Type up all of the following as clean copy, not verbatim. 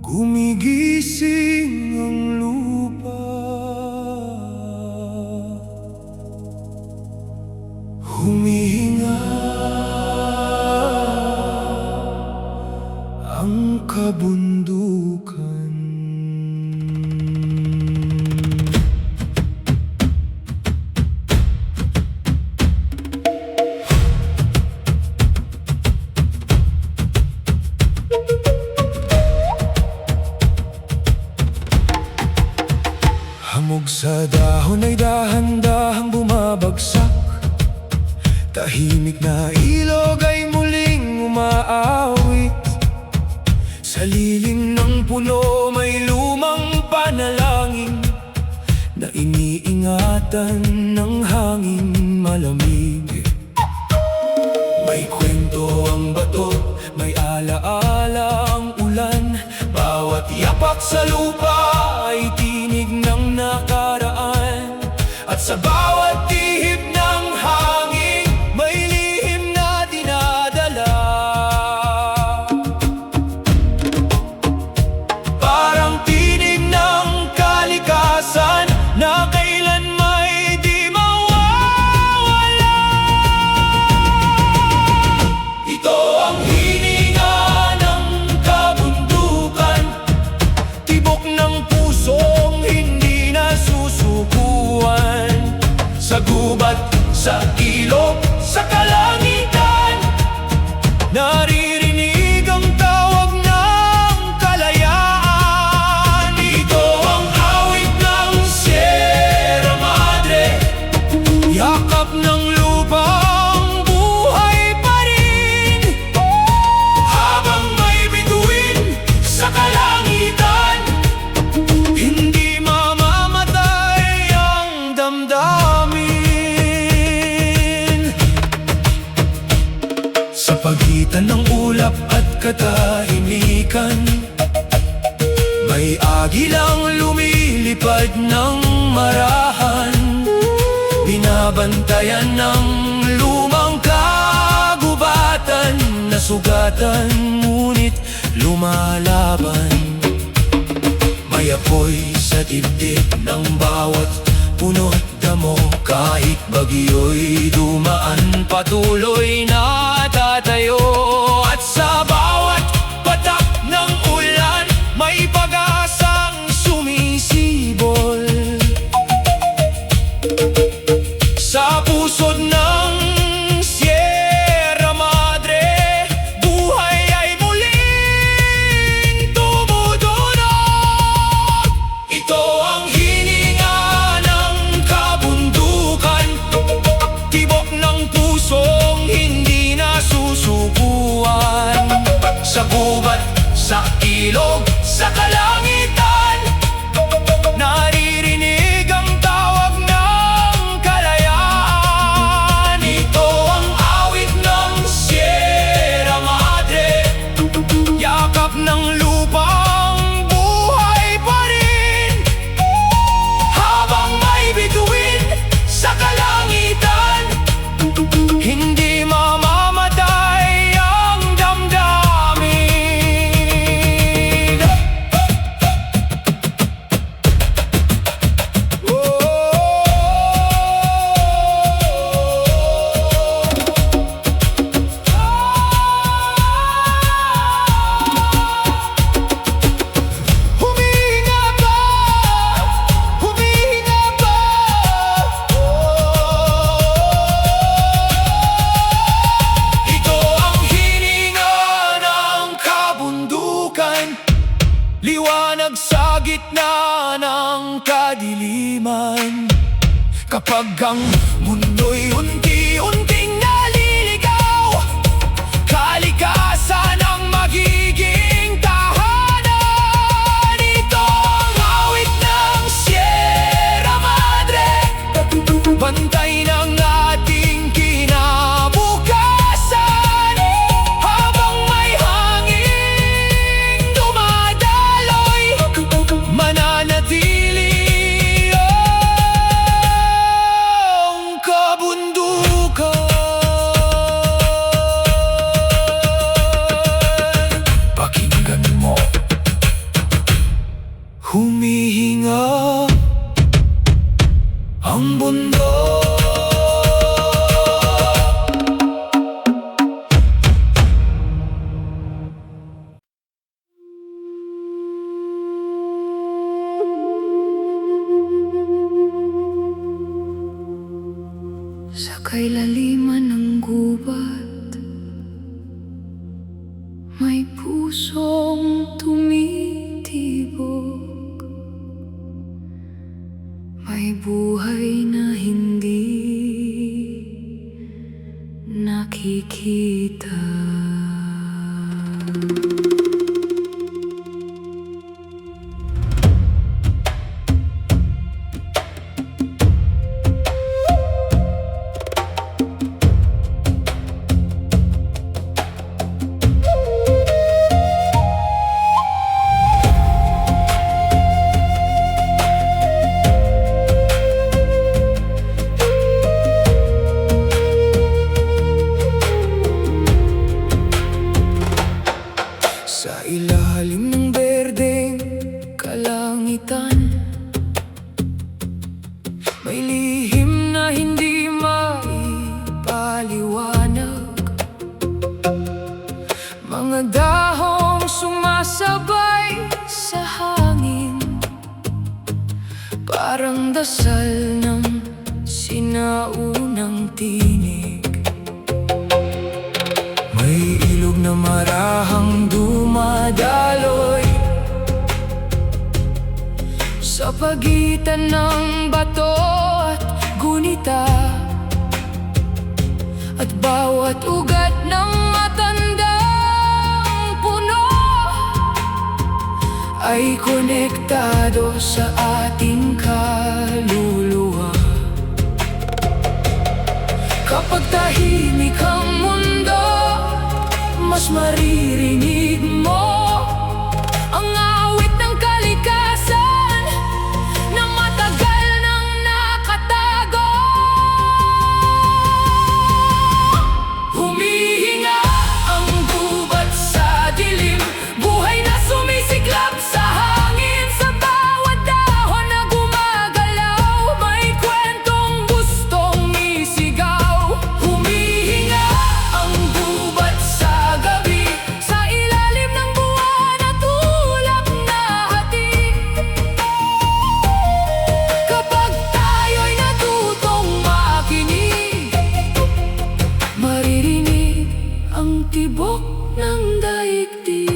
Gumigising ang lupa, humihinga ang kabundukan. Hamog sa dahon ay dahan-dahang bumabagsak. Tahimik na ilog ay muling umaawit. Sa lilim ng puno may lumang panalangin na iniingatan ng hangin malamig. May kwento ang bato, may alaala ang ulan. Bawat yapak sa lupa ay tinig ng nakaraan. At sa bawat tihip ng hangin may lihim na dinadala. Parang tinig ng kalikasan na kailan may di mawawala. Ito ang hininga ng kabundukan, tibok ng pusong hindi nasusukuan. Sa gubat, sa ilog, sa kalangitan, naririnig ang tawag ng kalayaan. Ito ang awit ng Sierra Madre, yakap ng lupang buhay pa rin. Habang may bituin sa kalangitan, hindi mamamatay ang damdamin. Sa pagitan ng ulap at katahimikan, may agilang lumilipad ng marahan. Binabantayan ng lumang kagubatan, nasugatan ngunit lumalaban. May apoy sa dibdib ng bawat puno at damo. Kahit bagyo'y dumaan, patuloy na tatayo. At sa bawat patak ng ulan may pag-asang sumisibol. Sa pusod ng Sierra Madre, buhay ay muling tumudunod. Ito ang hininga ng kabundukan, tibok ng pusong hindi nasusukuan. Sa gubat, sa ilog, sa kalangitan, naririnig ang tawag ng kalayaan. Ito ang awit ng Sierra Madre, yakap ng lupang buhay pa rin. Habang may bituin sa kalangitan, hindi mamamatay ang damdamin. Humihinga pa, humihinga pa. Ito ang hininga ng kabundukan, liwanag sa gitna ng kadiliman. Kapag ang mundo'y unti-unting naliligaw, kalikasan ang magiging tahanan. Ito ang awit ng Sierra Madre, bantay ng ating kinabukasan. Habang may hangin dumadaloy, mananatili ang kabundukan. Humihinga ang bundok. Sa kailaliman ng gubat, may pusong tumitibok. May buhay na hindi nakikita. Sa ilalim ng berdeng kalangitan, may lihim na hindi maipaliwanag. Mga dahong sumasabay sa hangin, parang dasal ng sinaunang tinig. May ilog na marahang dumadaloy sa pagitan ng bato at gunita, at bawat ugat ng matandang puno ay konektado sa ating kaluluwa. Kapag tahimik ang mundo, mas maririnig mo ang awit ng kalikasan na matagal nang nakatago. Humihinga ang gubat sa dilim, buhay na sumisiklab sa hangin. Sa bawat dahon na gumagalaw, may kwentong gustong isigaw. Humihinga ang gubat sa gabi, sa ilalim ng buwan at ulap na hati. Kapag tayo'y natutong makinig, maririnig ang tibok ng daigdig.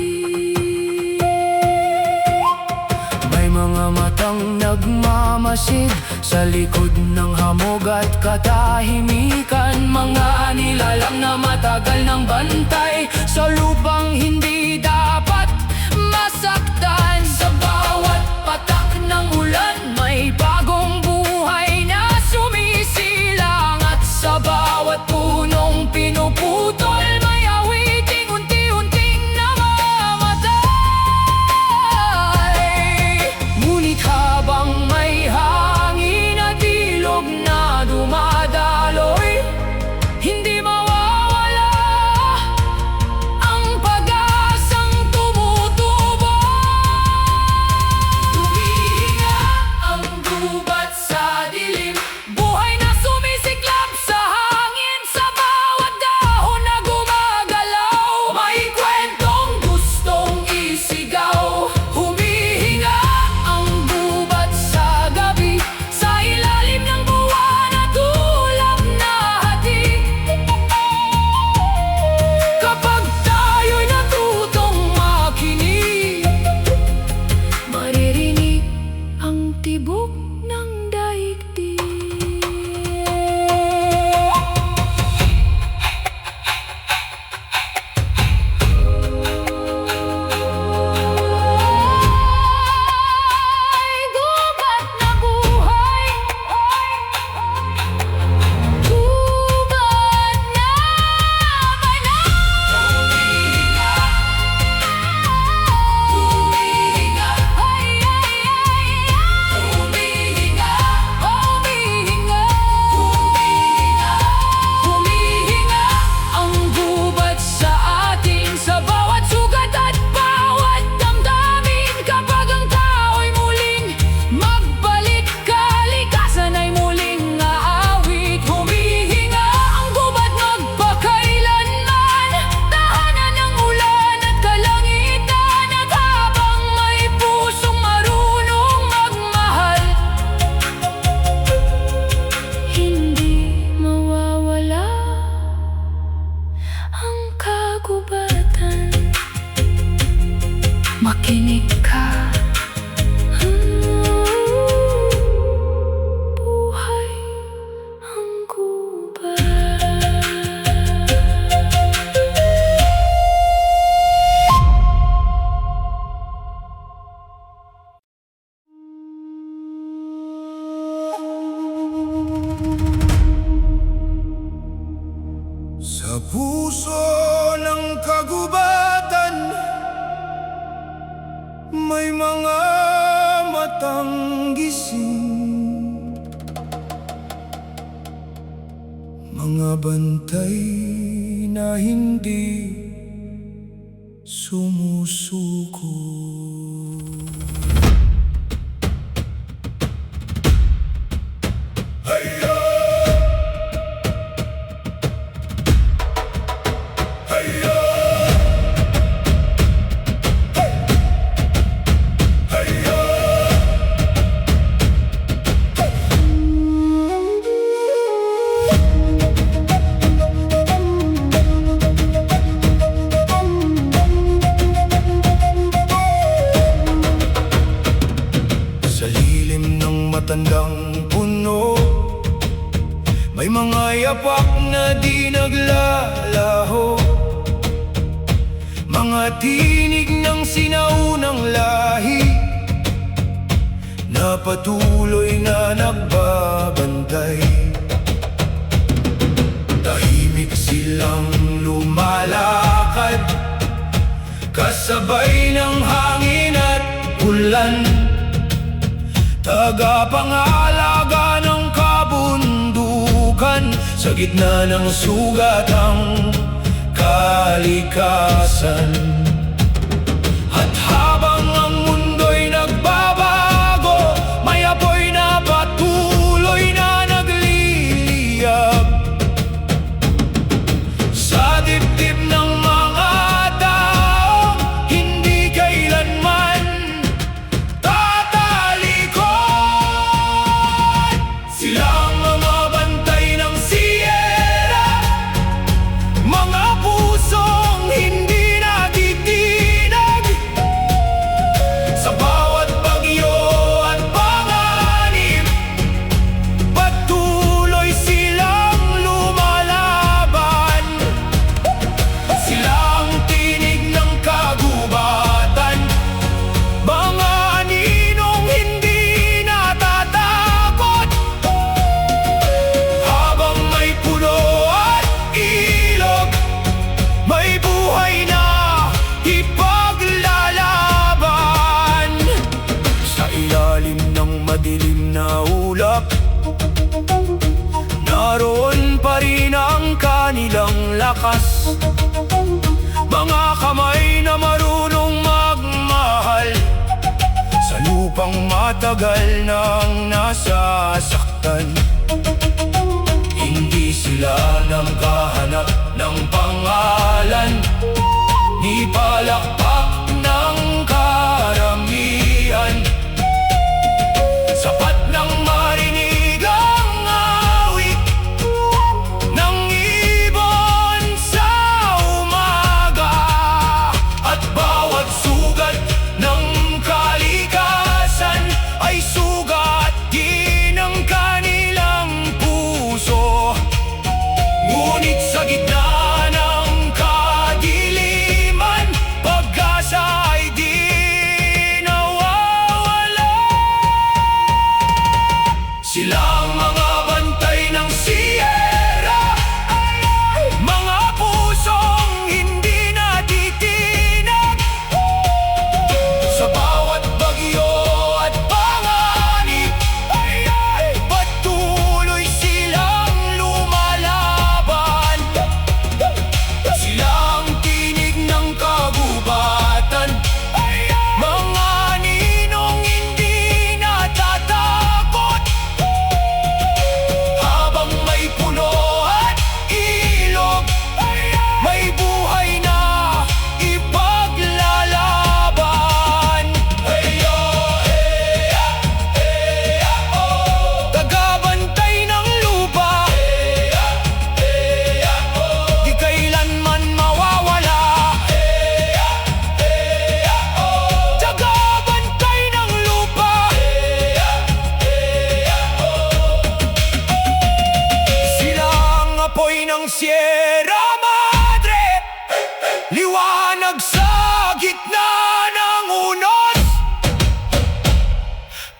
May mga matang nagmamasid sa likod ng hamog at katahimikan. Mga nilalang na matagal ng bantay sa lupang hindi dapat masaktan. Sa bawat patak ng ulan, may bagong buhay na sumisilang. At sa bawat punong pinuputol, may awiting unti-unting namamatay. Ngunit habang may hangin at ilog na dumadaloy, hindi mawawala ang pag-asang Makinig ka. Buhay ang gubat. Sa puso ng kagubatan, may mga matang gising, mga bantay na hindi sumusuko. Sa lilim ng matandang puno, may mga yapak na di naglalaho, mga tinig ng sinaunang lahi na patuloy na nagbabantay. Tahimik silang lumalakad, kasabay ng hangin at ulan, tagapangalaga ng kabundukan, sa gitna ng sugatang kalikasan. At habang ang mundo'y nagbabago, may apoy na patuloy na nagliliyab sa dibdib ng mga taong hindi kailanman tatalikod. Sila ang mga bantay ng Sierra, mga pusong hindi natitinag sa bawat bagyo at panganib. Patuloy silang lumalaban, sila ang tinig ng kagubatan, mga aninong hindi natatakot. Habang may puno at ilog, may buhay na ipaglalaban. Sa ilalim ng madilim na ulap, naroon pa rin ang kanilang lakas, mga kamay na marunong magmahal sa lupang matagal nang nasasaktan. Hindi sila naghahanap ng pangalan, ni palakpak ng karamihan. Sapat nang marinig ang awit ng ibon sa umaga, at bawat sugat ng kalikasan ay sugat din ng kanilang puso. Ngunit sa gitna ng kadiliman, pagka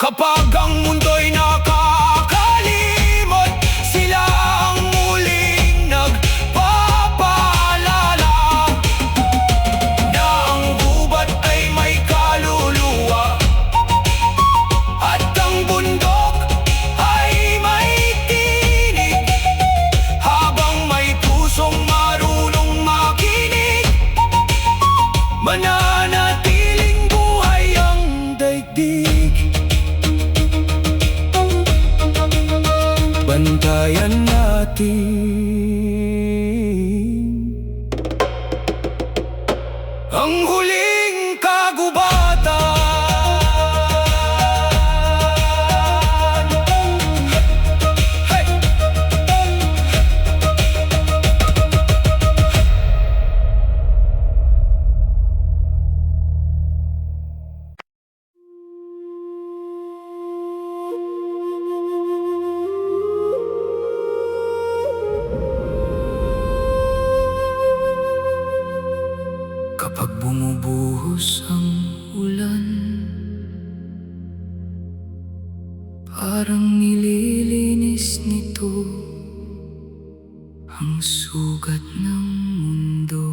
Kapag ang mundo'y nakakalimot, sila ang muling nagpapaalala na ang gubat ay may kaluluwa at ang bundok ay may tinig. Habang may pusong marunong makinig, mananatiling buhay ang daigdig. Bantayan natin ang huling kagubatan. Hey! Kapag bumubuhos ang ulan, parang nililinis nito ang sugat ng mundo.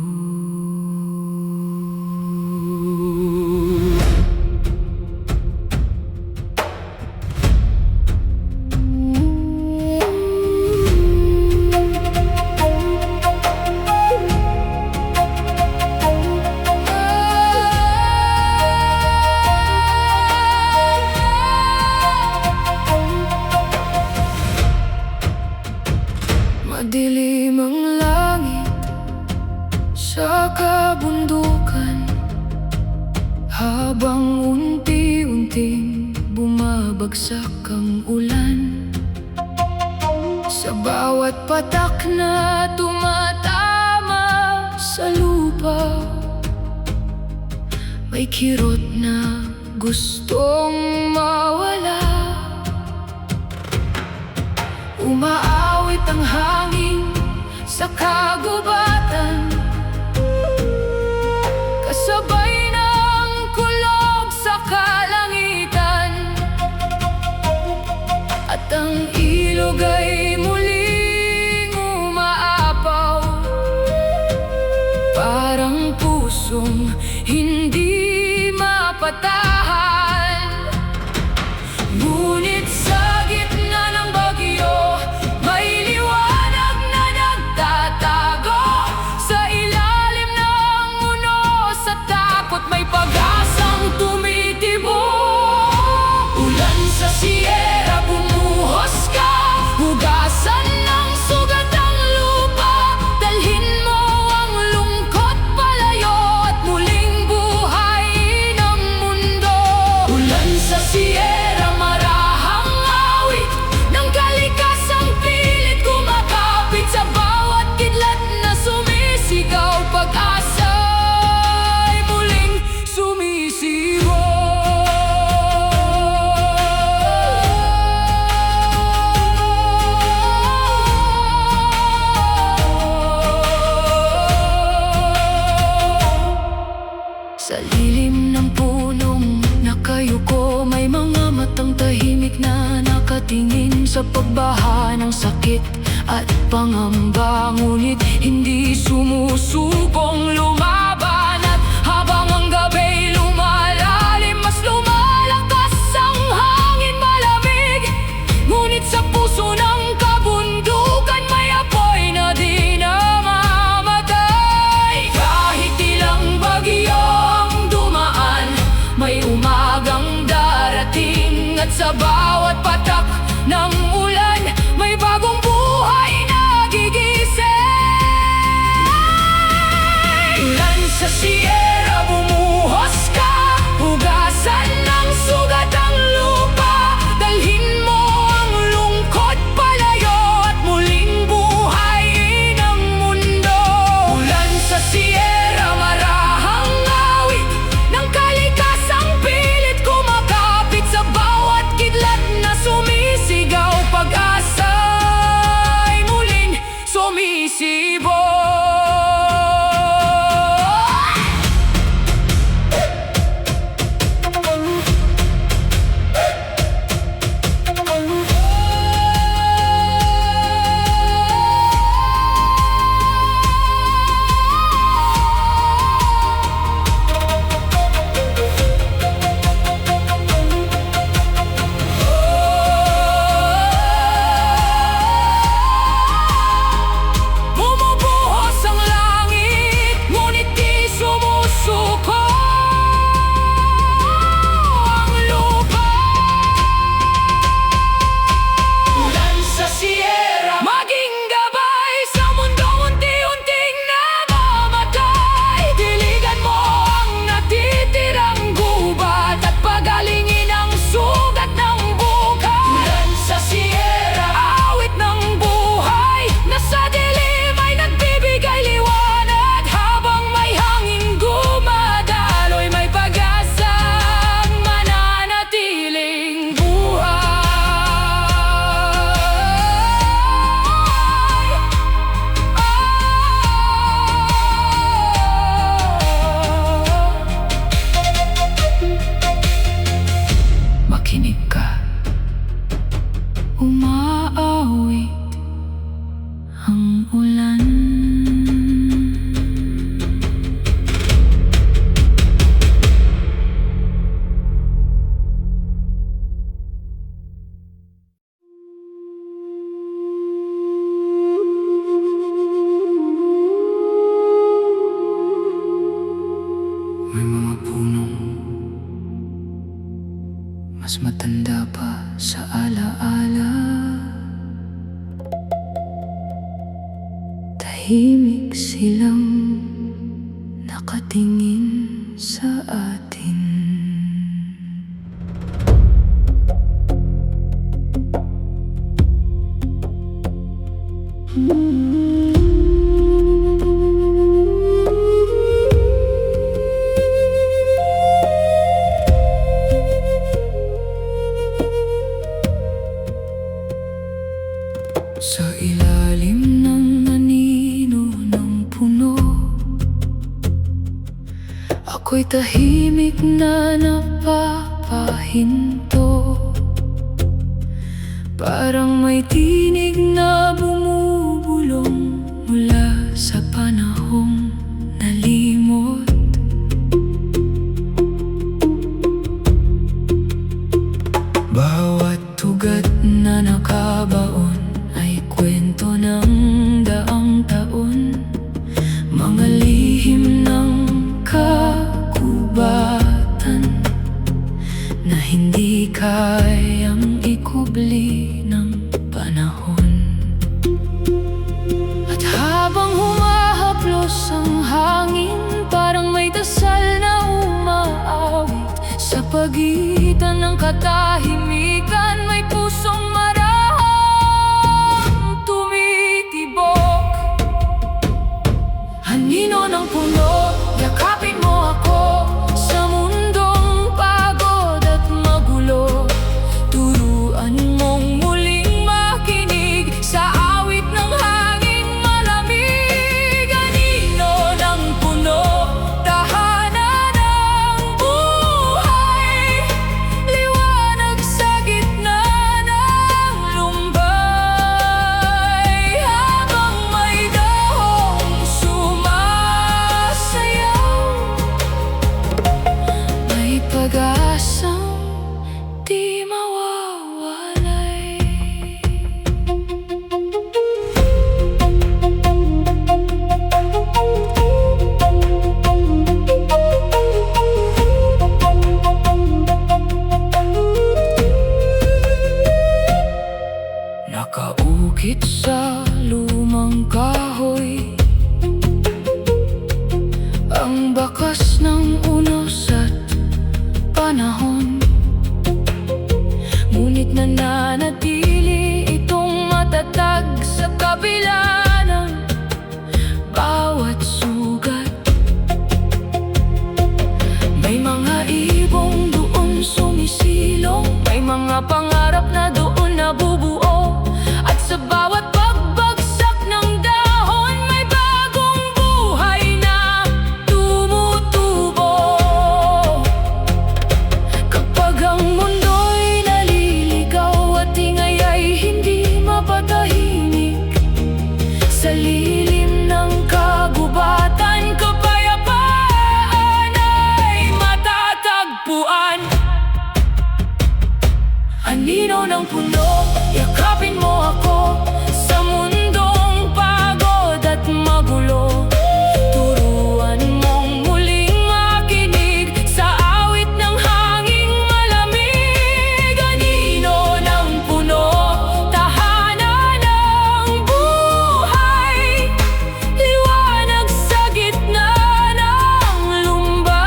Madilim ang langit sa kabundukan, habang unti-unting bumabagsak ang ulan. Sa bawat patak na tumatama sa lupa, may kirot na gustong mawala. Umaawit ang hangin sa kagubatan, kasabay ng kulog sa kalangitan. At ang ilog ay muling umaapaw, parang pusong hindi mapatahan. Ngunit sa gitna ng bagyo, may liwanag na nagtatago. Sa ilalim ng unos at takot, may pag-asang tumitibok. Ulan sa sierra, bumuhos ka, hugasan ng sugat ang lupa. Dalhin mo ang lungkot palayo at muling buhayin ang mundo. Ulan sa sierra, marahang awit ng kalikasang pilit kumakapit sa bawat kidlat na sumisigaw. Pag-asa ay muling sumisigaw. Sa lilim ng punong nakayuko, may mga matang tahimik na nakatingin sa pagbaha ng sakit at pangamba. Ngunit hindi sumusubong lumaban, at habang ang gabi lumalalim, mas lumalakas ang hangin malamig. Ngunit sa puso ng kabundukan, may apoy na di namamatay. Kahit ilang bagyo ang dumaan, may umagang darating. At sa bawat patak ng ulan, may bagong buhay na gigising. Ulan sa sierra, bumuhos ka, hugasan ng sugat ang lupa. Dalhin mo ang lungkot palayo at muling buhayin ang mundo. Ulan sa sierra, marahang awit ng kalikasang pilit kumakapit sa bawat kidlat na sumisigaw. Pag mas matanda pa sa alaala. Tahimik silang nakatingin sa atin. Sa ilalim ng anino ng puno, ako'y tahimik na napapahinto. Parang may tinig na bumubulong mula sa panahong nalimot. Bawat ugat na nakabaon ay kwento ng daang taon, mga lihim ng kagubatan na hindi kayang ikubli ng panahon. At habang humahaplos ang hangin, parang may dasal na umaawit sa pagitan ng katahimikan, may pusong anino ng puno, yakapin mo ako sa mundong pagod at magulo. Turuan mong muling makinig sa awit ng hangin malamig. Anino ng puno, tahanan ng buhay, liwanag sa gitna ng lumbay. Habang may dahong may pag-asang di mawawalay. Nakaukit sa lumang kahoy ang bakas ng unos at panahon, ngunit nananatili itong matatag sa kabila ng bawat sugat. May mga ibong doon sumisilong, may mga pangarap na doon nabubuo, at sa bawat pagbagsak ng dahon may bagong buhay na tumutubo. Kapag ang mundo'y naliligaw at ingay ay hindi mapatahimik, sa lilim ng kagubatan kapayapaan ay matatagpuan. Anino ng puno, yakapin mo ako sa mundong pagod at magulo. Turuan mong muling makinig sa awit ng hanging malamig. Anino ng puno, tahanan ng buhay, liwanag sa gitna ng lumbay.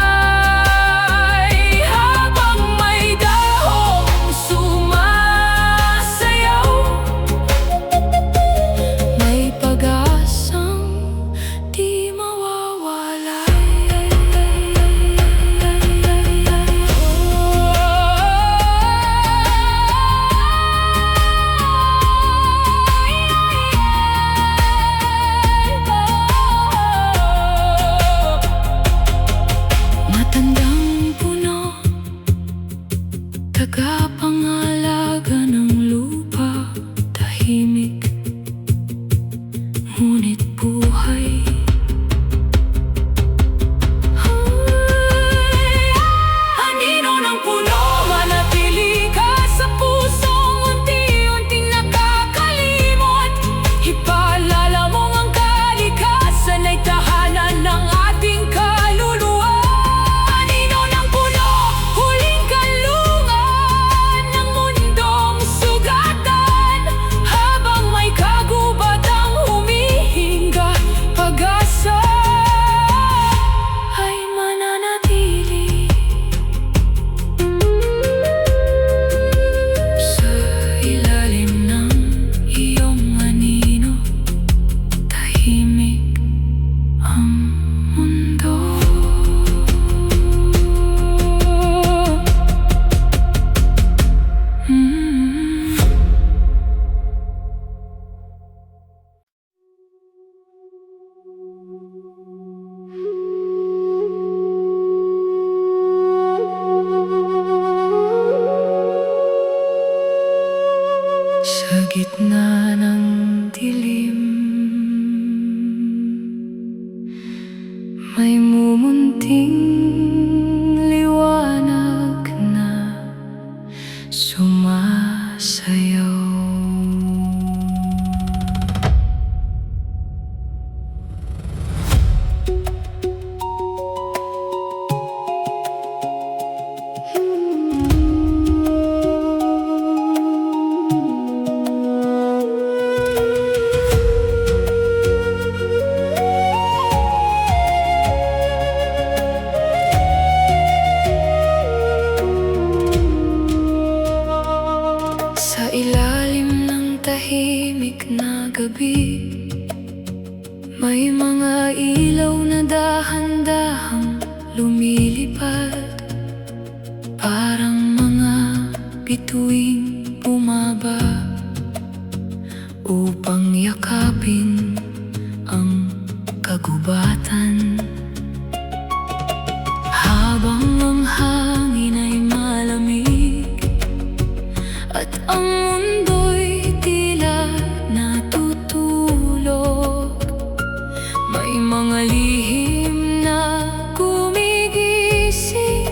Habang may dahong sumasayaw, may pag-asang di mawawalay. Matandang puno, tagapangalaga ng lupa, tahimik ngunit buhay. Anino ng puno, manatili ka sa pusong unti-unting nakakalimot. Ipaalala mong ang kalikasan ay tahanan ng ating kaluluwa. Anino ng puno, huling kalungan, gitna ng dilim, may mumunting liwanag na sumasayaw. Sa ilalim ng tahimik na gabi, may mga ilaw na dahan-dahang lumilipad, parang mga bituing bumaba upang yakapin ang kagubatan. Habang ang hangin ay malamig at ang mundo'y tila natutulog, may mga lihim na gumigising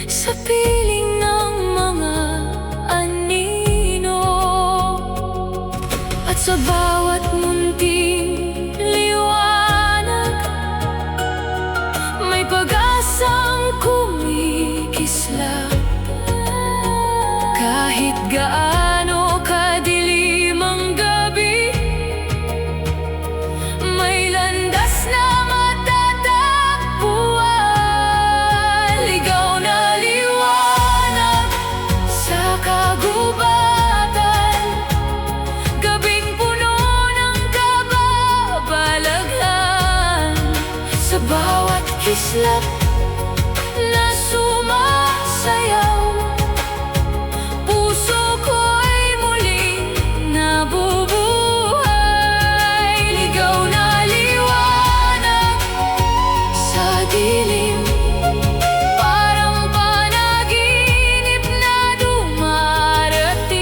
sa piling ng mga anino. At sa bawat munting liwanag, may pag-asang kumikislap. Kahit gaano kadilim ang gabi, may landas na matatakbuhan. Ligaw na liwanag sa kagubatan, gabing puno ng kababalaghan. Sa bawat kislap na sumasayaw, puso ko'y muling nabubuhay. Ligaw na liwanag sa dilim, parang panaginip na dumarating.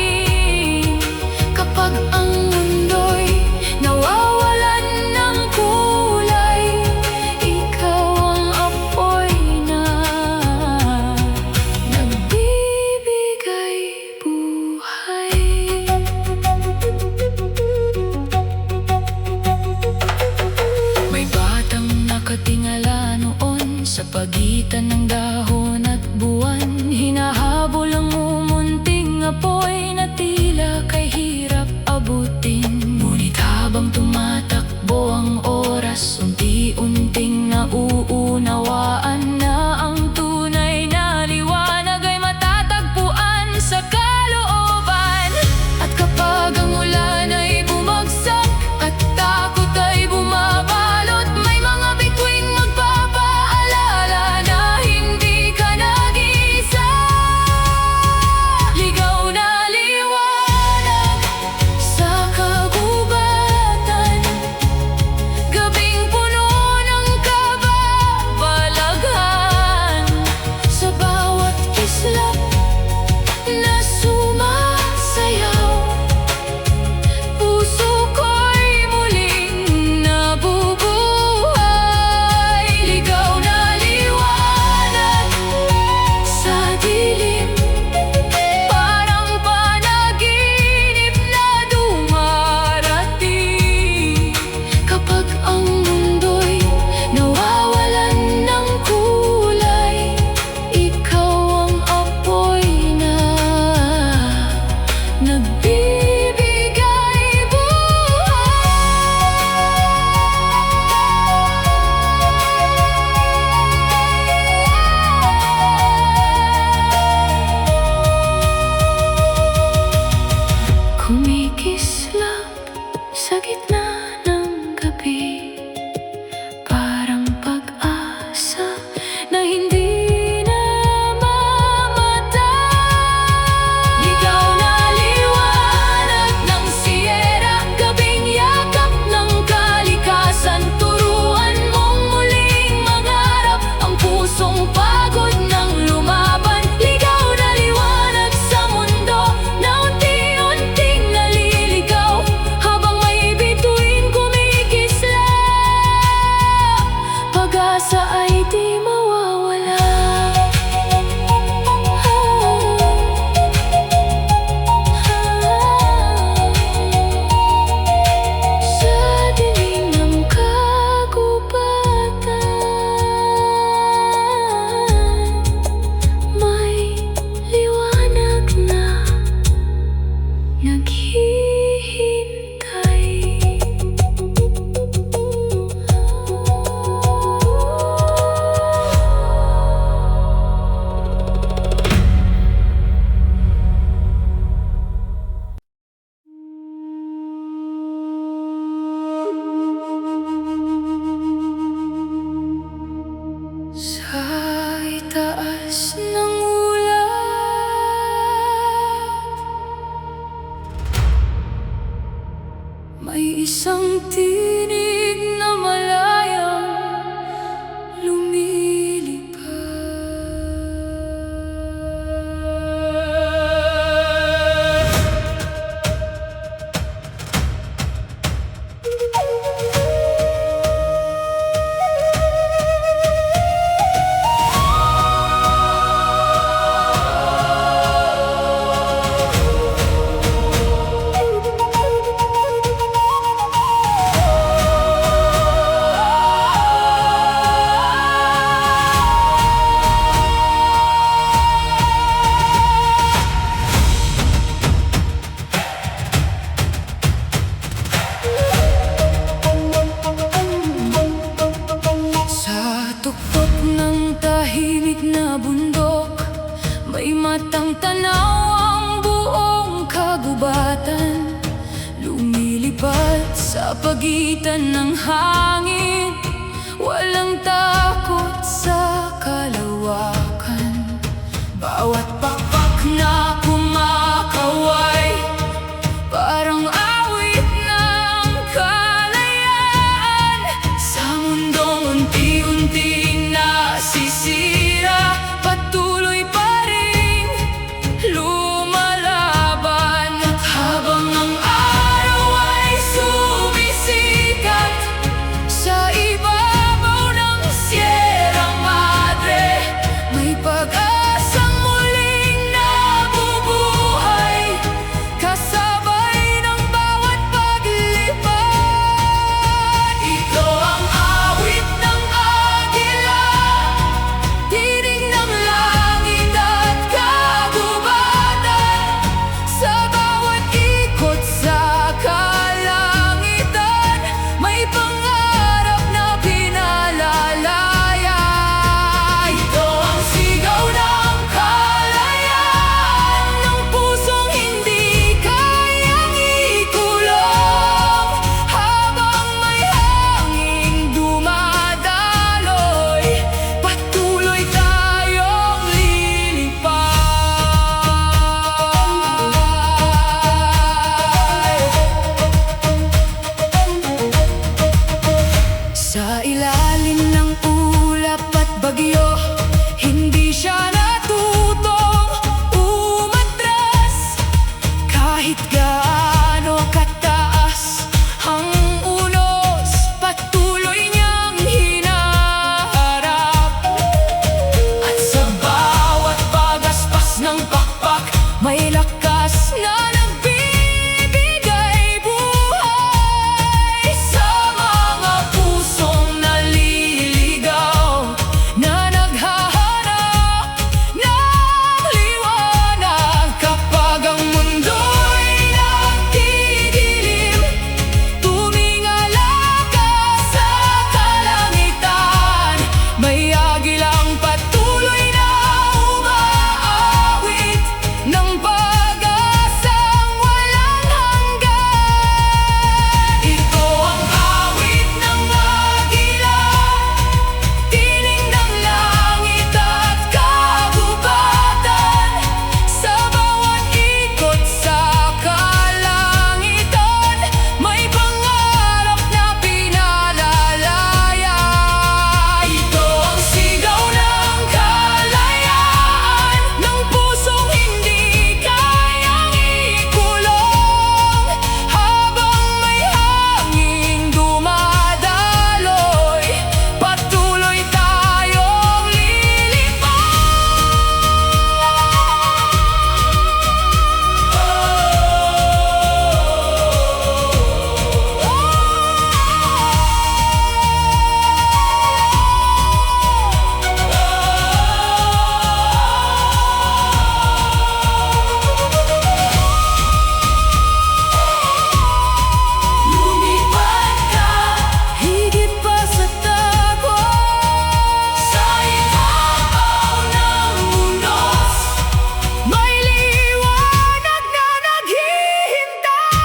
Kapag ang mundo'y nawawalan ng kulay, ikaw ang apoy Sa pagitan ng hangin, walang takot sa kalawakan. Bawat pakpak na kumakaway, parang awit ng kalayaan. Sa mundong unti-unti nasisira, patuloy pa rin lumalaban. Habang ang araw ay sumisikat sa ibabaw ng Sierra Madre, may pag-asang muling nabubuhay, kasabay ng bawat paglipad. Ito ang awit ng agila, tinig ng langit at kagubatan. Sa bawat ikot sa kalangitan, may pangarap na pinalalaya. Ito ang sigaw ng kalayaan, ng pusong hindi kayang ikulong. Habang may hanging dumadaloy, patuloy tayong lilipad. Sa ilalim ng ulap at bagyo, hindi siya natutong umatras. Kahit gaano kataas ang unos, patuloy niyang hinaharap. At sa bawat pagaspas ng pakpak, may lakas na nagbibigay buhay. Sa mga pusong naliligaw, na naghahanap ng liwanag. Kapag ang mundo'y nagdidilim, tumingala ka sa kalangitan. May agilang patuloy na umaawit ng pag-asang walang hanggan. Ito ang awit ng agila, tinig ng langit at kagubatan. Sa bawat ikot sa kalangitan, may pangarap na pinalalaya. Ito ang sigaw ng kalayaan, ng pusong hindi kayang ikulong. Habang may hanging dumadaloy, patuloy tayong lumipad ka, higit pa sa takot. Sa ibabaw ng unos, may liwanag na naghihintay.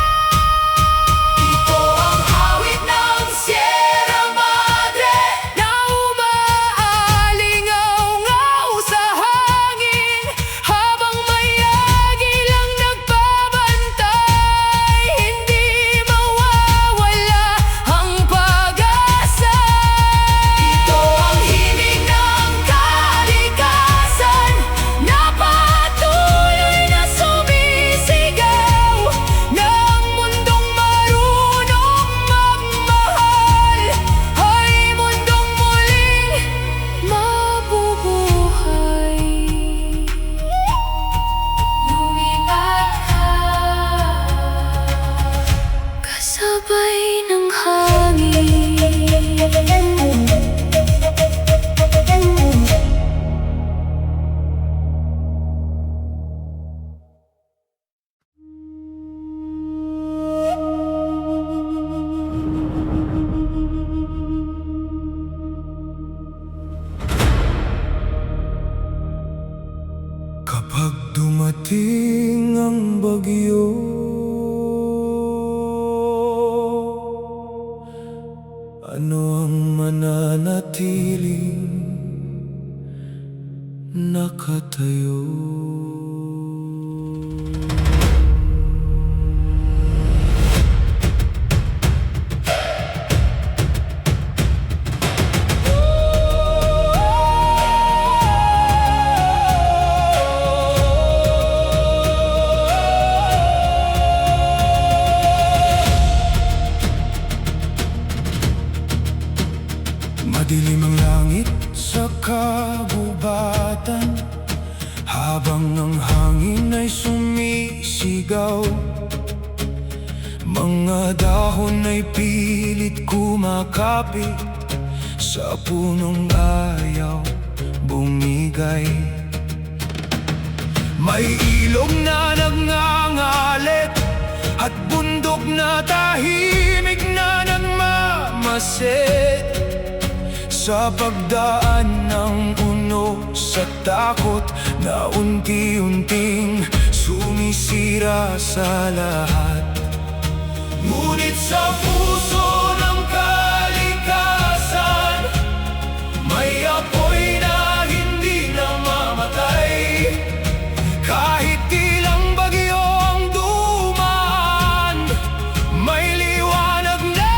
Ito ang awit ng Sierra Madre, na umaalingaw-ngaw sa hangin. Habang may agilang nagbabantay, hindi mawawala ang pag-asa. Ito ang himig ng kalikasan, na patuloy na sumisigaw, ng mundong marunong magmahal, ay mundong muling mabubuhay. Lumipad ka, kasabay ng hangin. Kapag dumating ang bagyo, tayo. Madilim ang langit sa kagubatan, habang ang hangin ay sumisigaw. Mga dahon ay pilit kumakapit sa punong ayaw bumigay. May ilog na nagngangalit at bundok na tahimik na nagmamasid. Sa pagdaan ng uno sa takot na unti-unting sumisira sa lahat. Ngunit sa puso ng kalikasan, may apoy na hindi namamatay. Kahit ilang bagyo ang dumaan, may liwanag na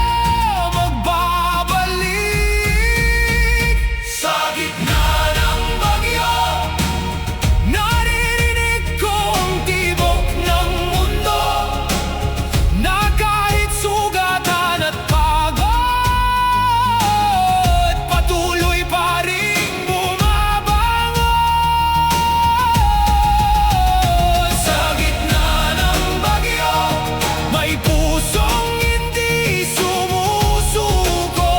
magbabalik. Sa gitna ng bagyo, naririnig ko ang tibok ng mundo, na kahit sugatan at pagod, patuloy pa ring bumabangon. Sa gitna ng bagyo, may pusong hindi sumusuko,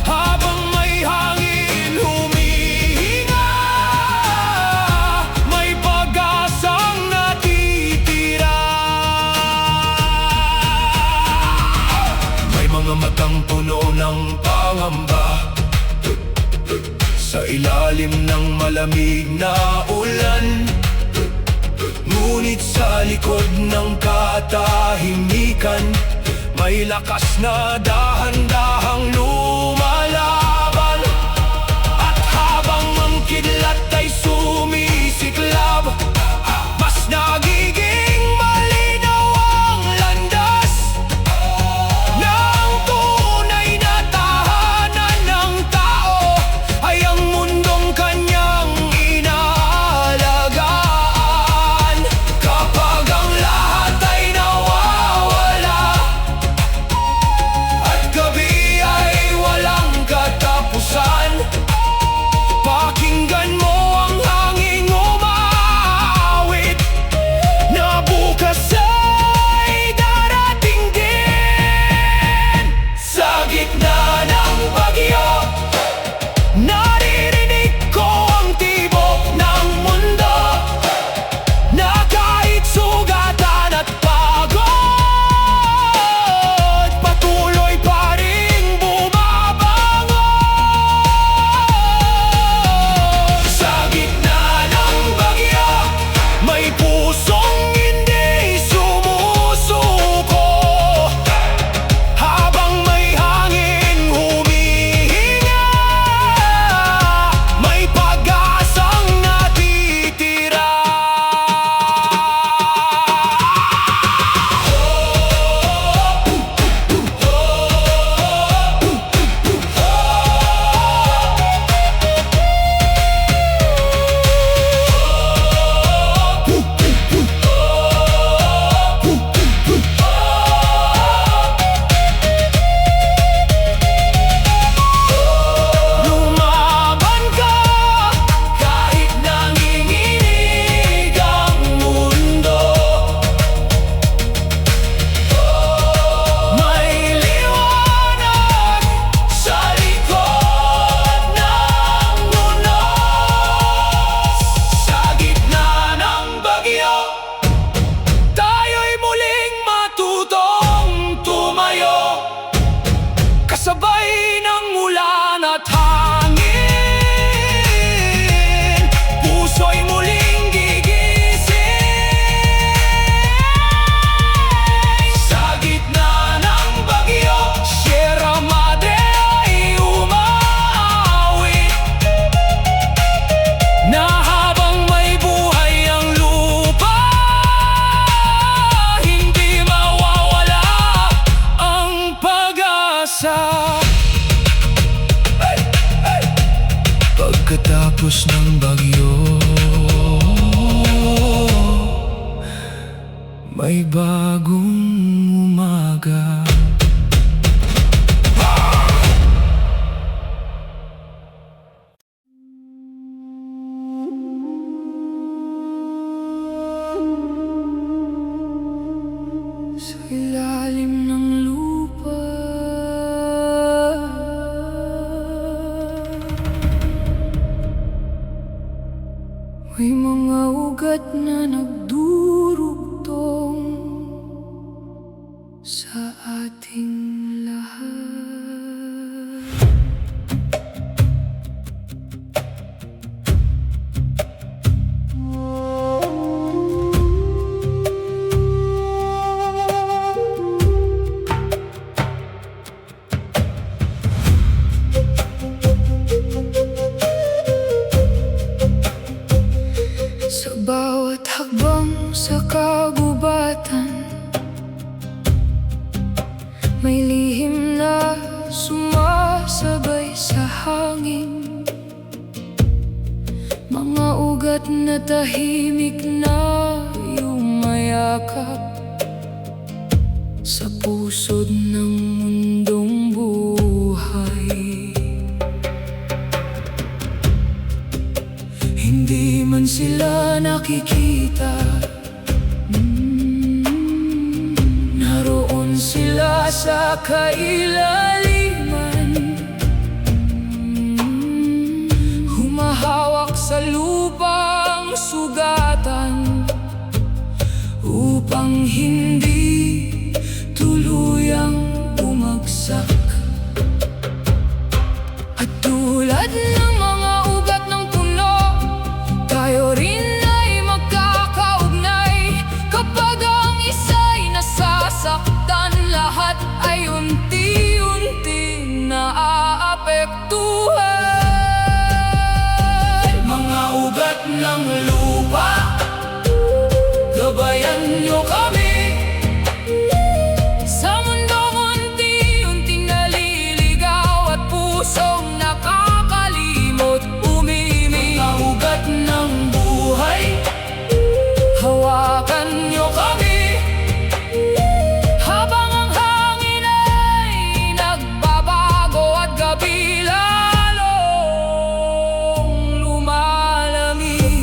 habang may hangin humihinga, may pag-asang natitira. May mga matang puno ng pangamba sa ilalim ng malamig na ulan. Ngunit sa likod ng katahimikan, may lakas na dahan-dahang lumalaban. At habang ang kidlat ay sumisiklab, mas nagiging malinaw ang landas ng tunay na tahanan ng tao ay ang mundong kanyang inaalagaan. Kapag ang lahat ay nawawala at gabi ay wala may bagong umaga. Sa ilalim ng lupa, may mga ugat na nagdurugtong sa ating lahat. Sa bawat hakbang sa kagubatan, may lihim na sumasabay sa hangin. Mga ugat na tahimik na yumayakap sa pusod ng mundong buhay. Hindi man sila nakikita, naroon sila sa kailaliman, humahawak sa lupang sugatan upang hindi tuluyang bumagsak. At tulad ng mga ugat ng puno, tayo rin ay magkakaugnay. Kapag ang isa'y nasasaktan, lahat ay unti-unti naaapektuhan. Mga ugat ng lupa, gabayan niyo kami. Sa mundong unti-unting naliligaw at pusong nakakalimot umimig. Mga ugat ng buhay, hawakan niyo kami. Habang ang hangin ay nagbabago at gabi lalong lumalamig.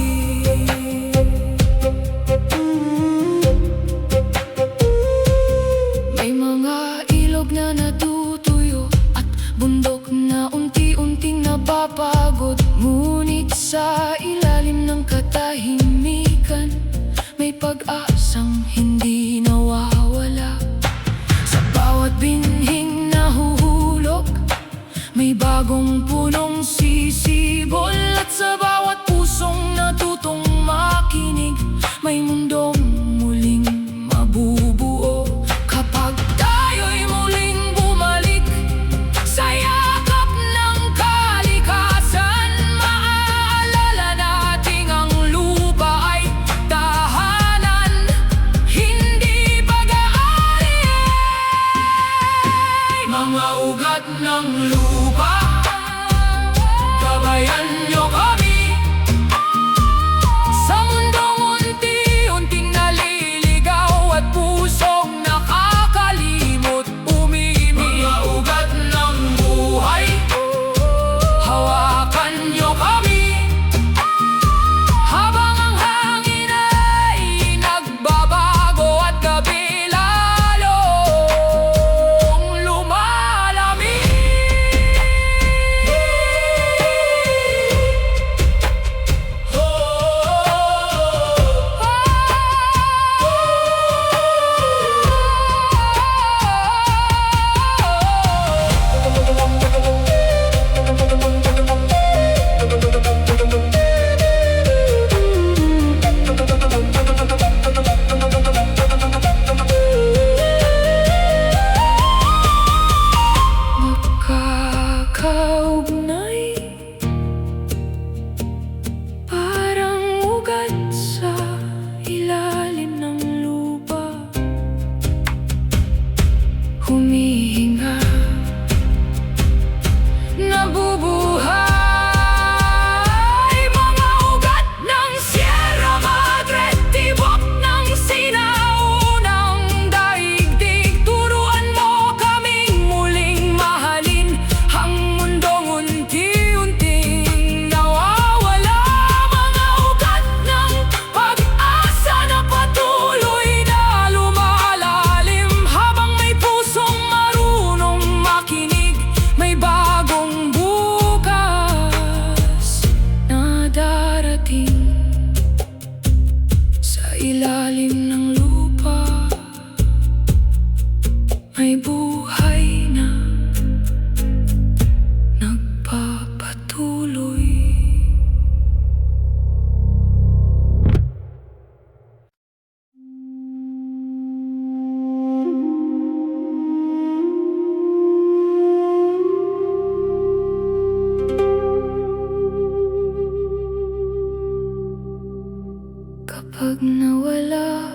Kapag nawala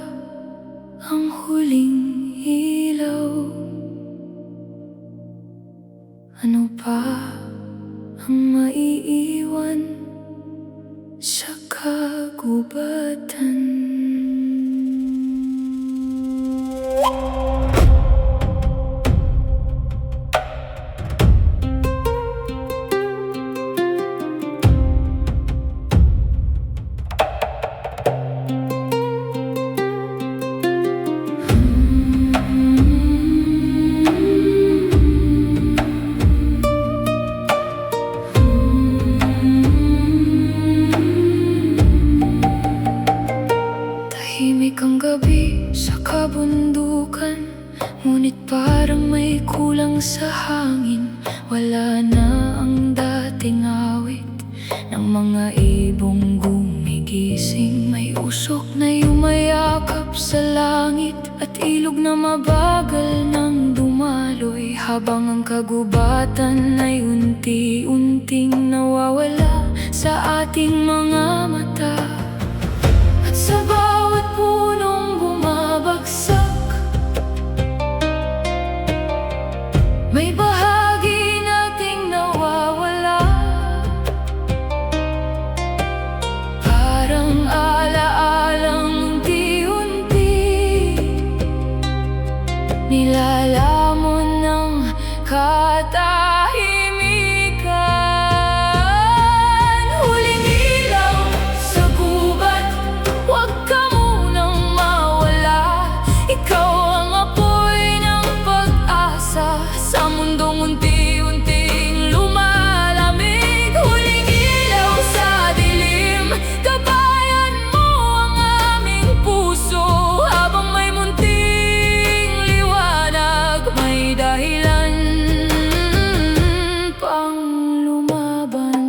ang huling ilaw, ano pa ang maiiwan sa kagubatan? Tahimik ang gabi sa kabundukan, ngunit parang may kulang sa hangin. Wala na ang dating awit ng mga ibong gumigising. May usok na yumayakap sa langit at ilog na mabagal nang dumaloy, habang ang kagubatan ay unti-unting nawawala sa ating mga mata. At sa bawat punong bumabagsak, may bahagi nating nawawala. Parang alaalang unti-unti nilalamon ng katahimikan. Huling ilaw sa gubat, huwag ka munang mawala. Ikaw ang apoy ng pag-asa sa mundong unti-unting lumalamig. Huling ilaw sa dilim, gabayan mo ang aming puso. Habang may munting liwanag, may dahilan pang lumaban.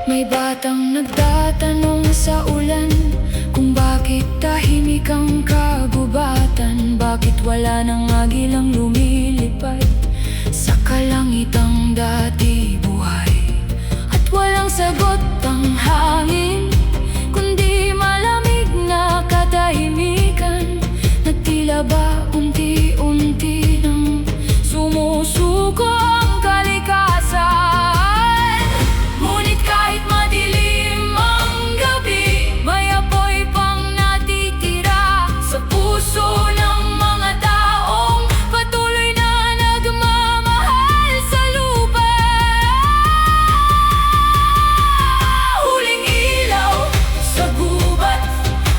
May batang nagtatanong sa ulan kung bakit tahimik ang kagubatan. Bakit wala nang agilang lumilipad sa kalangitang dati buhay? At walang sagot ang hangin, kundi malamig na katahimikan, na tila ba unti-unti nang sumusuko ang kalikasan. Ngunit kahit madilim ang gabi, may apoy pang natitira sa puso ng mga taong patuloy na nagmamahal sa lupa. Huling ilaw sa gubat,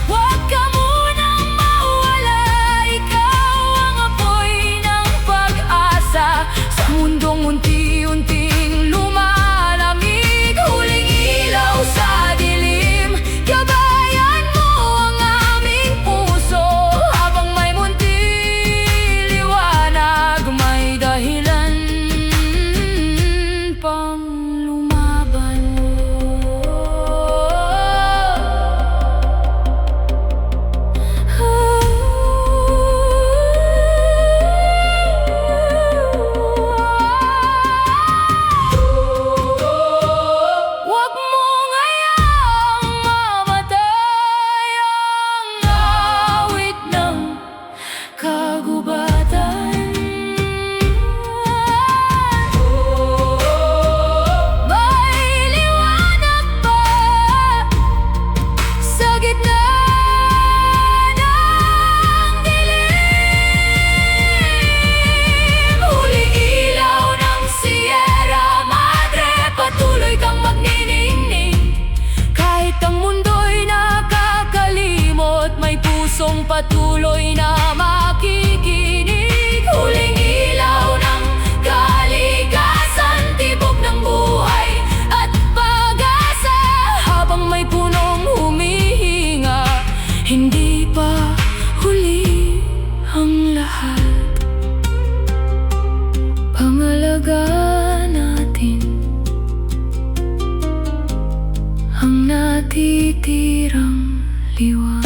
huwag ka munang mawala. Ikaw ang apoy ng pag-asa sa mundong unti-unting lumalamig. Huling ilaw sa dilim, gabayan mo ang aming puso. Habang may munting liwanag, may dahilan pang lumaban. Huwag mong hayaang mamatay ang awit ng kagubatan. May liwanag pa sa gitna ng dilim. Huling ilaw ng Sierra Madre, patuloy kang magniningning. Kahit ang mundo'y nakakalimot, may pusong patuloy na makikinig. Huling ilaw ng kalikasan, tibok ng buhay at pag-asa. Habang may punong humihinga, hindi pa huli ang lahat. Pangalagaan natin ang natitirang liwanag.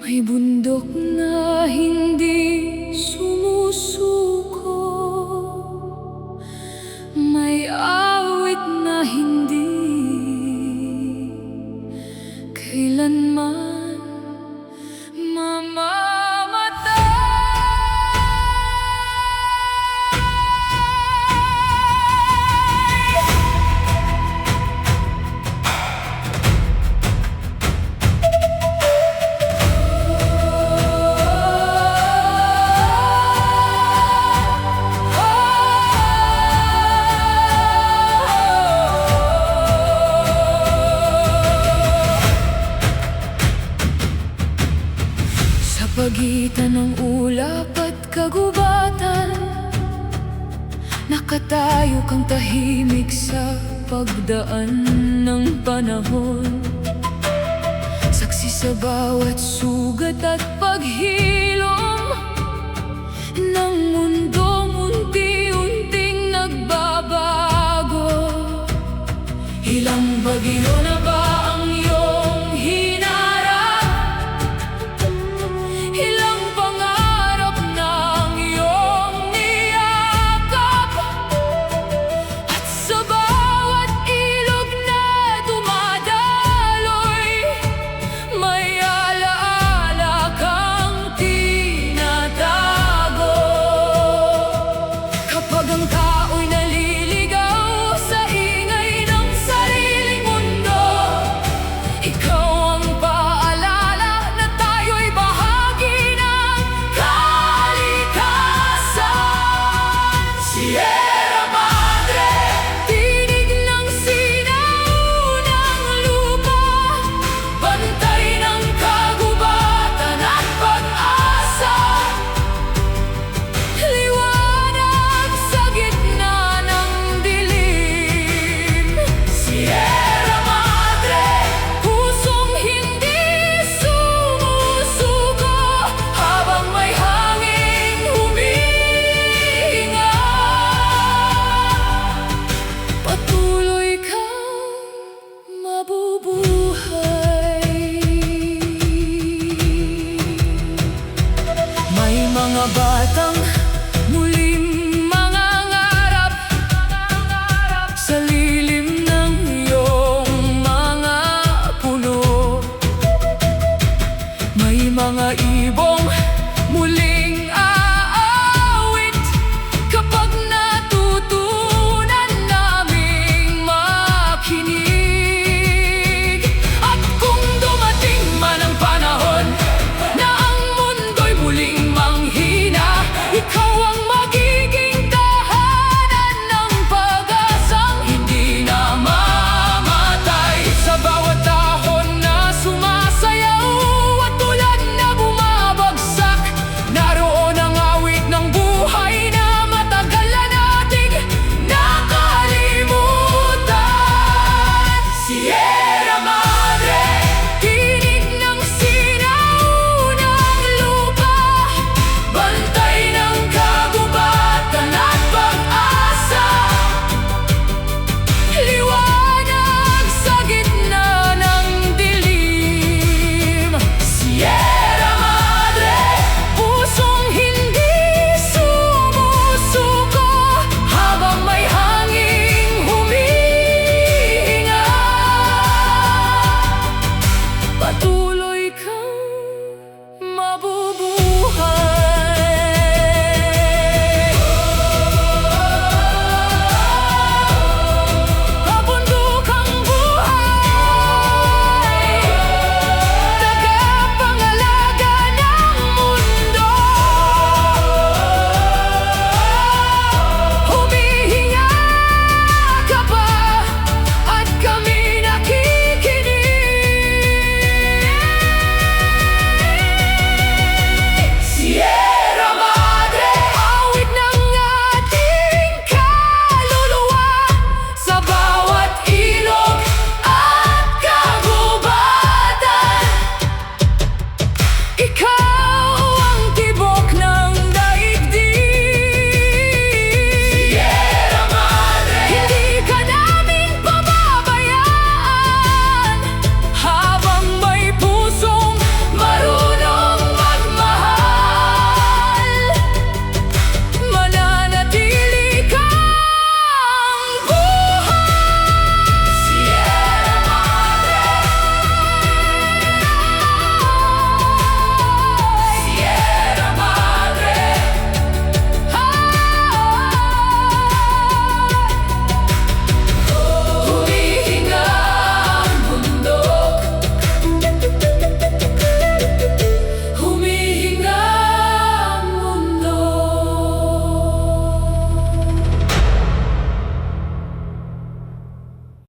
May bundok na hindi sumusuko, may awit na hindi kailanman mamamatay. Sa pagitan ng ulap at kagubatan, nakatayo kang tahimik sa pagdaan ng panahon. Saksi sa bawat sugat at paghilom ng mundong unti-unting nagbabago. Ilang bagyo na ba ang iyong hinarap? Ilang pangarap na ang iyong niyakap? At sa bawat ilog na dumadaloy, may alaala kang tinatago. Kapag ang tao'y naliligaw sa ingay ng sariling mundo, ikaw ang paalala na tayo'y bahagi ng kalikasan. Sierra Madre, tinig ng sinaunang lupa, bantay ng kagubatan at pag-asa, liwanag sa gitna ng dilim. Sierra Madre, pusong hindi sumusuko habang may hangin humihinga. Patuloy kang mabubuhay. May mga batang muling mangangarap sa lilim ng iyong mga puno. May mga ibong muling aawit kapag natutunan naming makinig. At kung dumating man ang panahon na ang mundo'y muling manghina, ikaw ang magiging tahanan ng pag-asang hindi namamatay. Sa bawat dahon na sumasayaw at tulad na bumabagsak, naroon ang awit ng buhay na matagal na nating nakalimutan. Sierra Madre, tinig ng sinaunang lupa, bantay ng kagubatan at pag-asa, liwanag sa gitna ng dilim. Sierra Madre, pusong hindi sumusuko habang may hanging humihinga. Patuloy kang mabubuhay. Kabundukang buhay, tagapangalaga ng mundo. Humihinga ka ba at kami nakikinig? Sierra Madre, awit ng ating kaluluwa sa bawat ilog at kagubatan. Ikaw